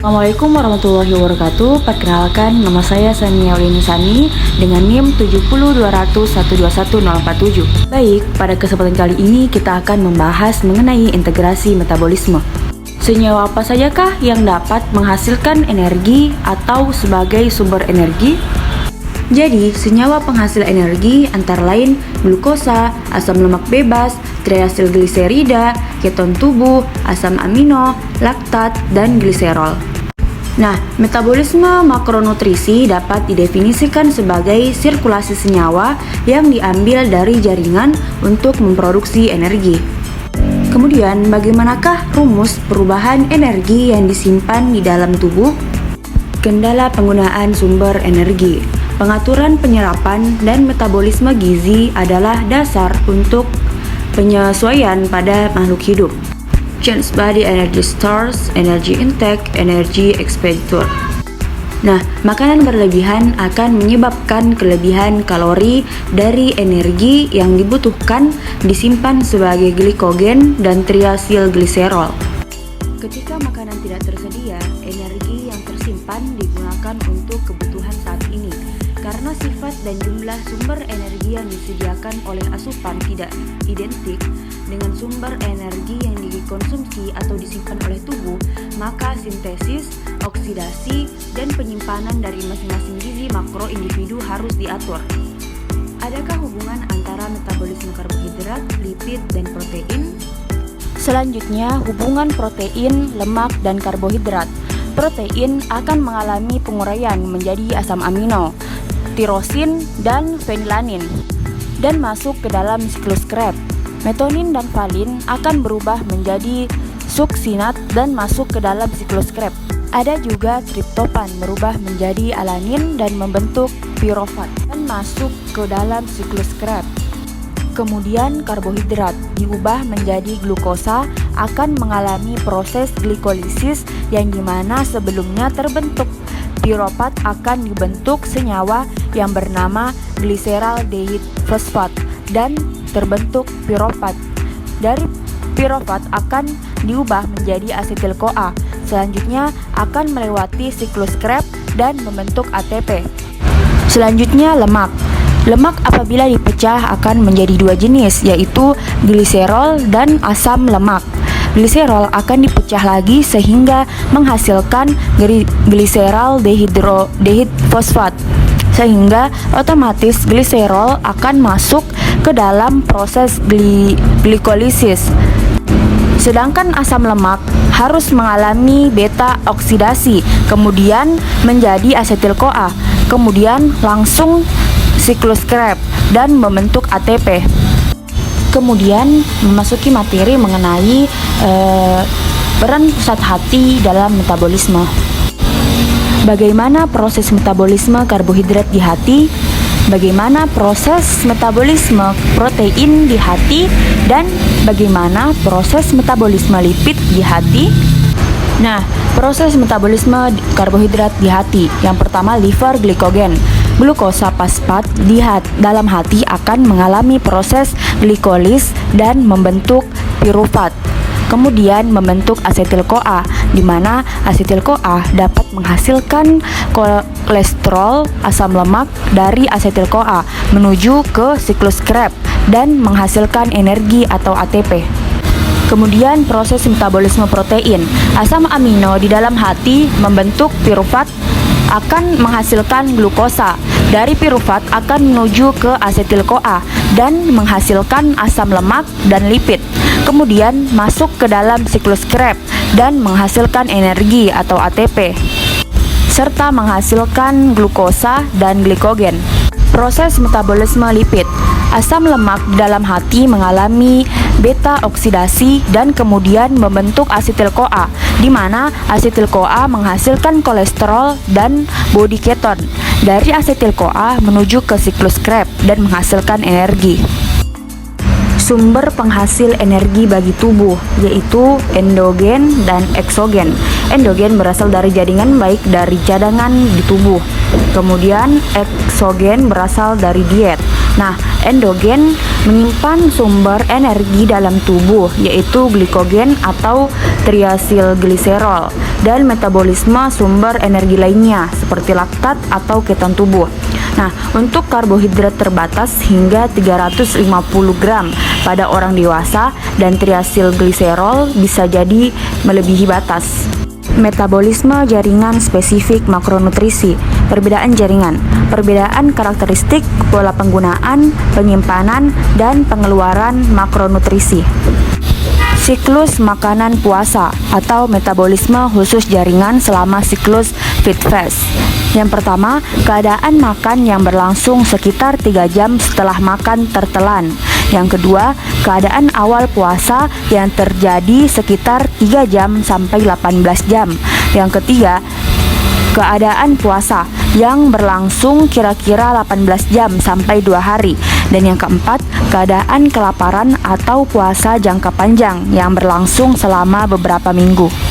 Assalamualaikum warahmatullahi wabarakatuh. Perkenalkan, nama saya Sania Ulinisani dengan NIM 70200121047. Baik, pada kesempatan kali ini kita akan membahas mengenai integrasi metabolisme. Senyawa apa sajakah yang dapat menghasilkan energi atau sebagai sumber energi? Jadi, senyawa penghasil energi antara lain glukosa, asam lemak bebas, triasilgliserida, keton tubuh, asam amino, laktat, dan gliserol. Nah, metabolisme makronutrisi dapat didefinisikan sebagai sirkulasi senyawa yang diambil dari jaringan untuk memproduksi energi. Kemudian, bagaimanakah rumus perubahan energi yang disimpan di dalam tubuh? Kendala penggunaan sumber energi. Pengaturan penyerapan dan metabolisme gizi adalah dasar untuk penyesuaian pada makhluk hidup. Change body energy stores, energy intake, energy expenditure. Nah, makanan berlebihan akan menyebabkan kelebihan kalori dari energi yang dibutuhkan disimpan sebagai glikogen dan triasilgliserol. Ketika makanan tidak tersedia, energi yang tersimpan digunakan untuk kebutuhan saat ini. Karena sifat dan jumlah sumber energi yang disediakan oleh asupan tidak identik dengan sumber energi yang dikonsumsi atau disimpan oleh tubuh, maka sintesis, oksidasi, dan penyimpanan dari masing-masing gizi makro individu harus diatur. Adakah hubungan antara metabolisme karbohidrat, lipid, dan protein? Selanjutnya, hubungan protein, lemak, dan karbohidrat. Protein akan mengalami penguraian menjadi asam amino, tirosin, dan fenilanin, dan masuk ke dalam siklus Krebs. Metonin dan valin akan berubah menjadi suksinat dan masuk ke dalam siklus Krebs. Ada juga triptofan berubah menjadi alanin dan membentuk pirofat dan masuk ke dalam siklus Krebs. Kemudian karbohidrat diubah menjadi glukosa akan mengalami proses glikolisis yang dimana sebelumnya terbentuk pirofat akan dibentuk senyawa yang bernama gliseraldehyde fosfat dan terbentuk pirofat. Dari pirofat akan diubah menjadi asetil-CoA. Selanjutnya akan melewati siklus Krebs dan membentuk ATP. Selanjutnya lemak. Lemak apabila dipecah akan menjadi dua jenis, yaitu gliserol dan asam lemak. Gliserol akan dipecah lagi sehingga menghasilkan gliseraldehyde fosfat, sehingga otomatis gliserol akan masuk ke dalam proses glikolisis. Sedangkan asam lemak harus mengalami beta oksidasi, kemudian menjadi asetil-CoA, kemudian langsung siklus Krebs dan membentuk ATP. Kemudian memasuki materi mengenai peran pusat hati dalam metabolisme. Bagaimana proses metabolisme karbohidrat di hati? Bagaimana proses metabolisme protein di hati? Dan bagaimana proses metabolisme lipid di hati? Nah, proses metabolisme karbohidrat di hati. Yang pertama, liver glikogen. Glukosa fosfat dalam hati akan mengalami proses glikolis dan membentuk pirufat. Kemudian membentuk asetil-CoA, di mana asetil-CoA dapat menghasilkan kolesterol asam lemak dari asetil-CoA menuju ke siklus Krebs dan menghasilkan energi atau ATP. Kemudian proses metabolisme protein. Asam amino di dalam hati membentuk pirufat akan menghasilkan glukosa. Dari pirufat akan menuju ke asetil-CoA dan menghasilkan asam lemak dan lipid. Kemudian masuk ke dalam siklus Krebs dan menghasilkan energi atau ATP, serta menghasilkan glukosa dan glikogen. Proses metabolisme lipid. Asam lemak di dalam hati mengalami beta oksidasi dan kemudian membentuk asetil-CoA, di mana asetil-CoA menghasilkan kolesterol dan body keton. Dari asetil-CoA menuju ke siklus Krebs dan menghasilkan energi. Sumber penghasil energi bagi tubuh yaitu endogen dan eksogen. Endogen berasal dari jaringan baik dari cadangan di tubuh. Kemudian eksogen berasal dari diet. Nah, endogen menyimpan sumber energi dalam tubuh, yaitu glikogen atau triasilgliserol, dan metabolisme sumber energi lainnya seperti laktat atau keton tubuh. Nah, untuk karbohidrat terbatas hingga 350 gram pada orang dewasa dan triasilgliserol bisa jadi melebihi batas. Metabolisme jaringan spesifik makronutrisi. Perbedaan jaringan, perbedaan karakteristik, pola penggunaan, penyimpanan, dan pengeluaran makronutrisi. Siklus makanan puasa atau metabolisme khusus jaringan selama siklus feed fast. Yang pertama, keadaan makan yang berlangsung sekitar 3 jam setelah makan tertelan. Yang kedua, keadaan awal puasa yang terjadi sekitar 3 jam sampai 18 jam. Yang ketiga, keadaan puasa yang berlangsung kira-kira 18 jam sampai 2 hari. Dan yang keempat, keadaan kelaparan atau puasa jangka panjang yang berlangsung selama beberapa minggu.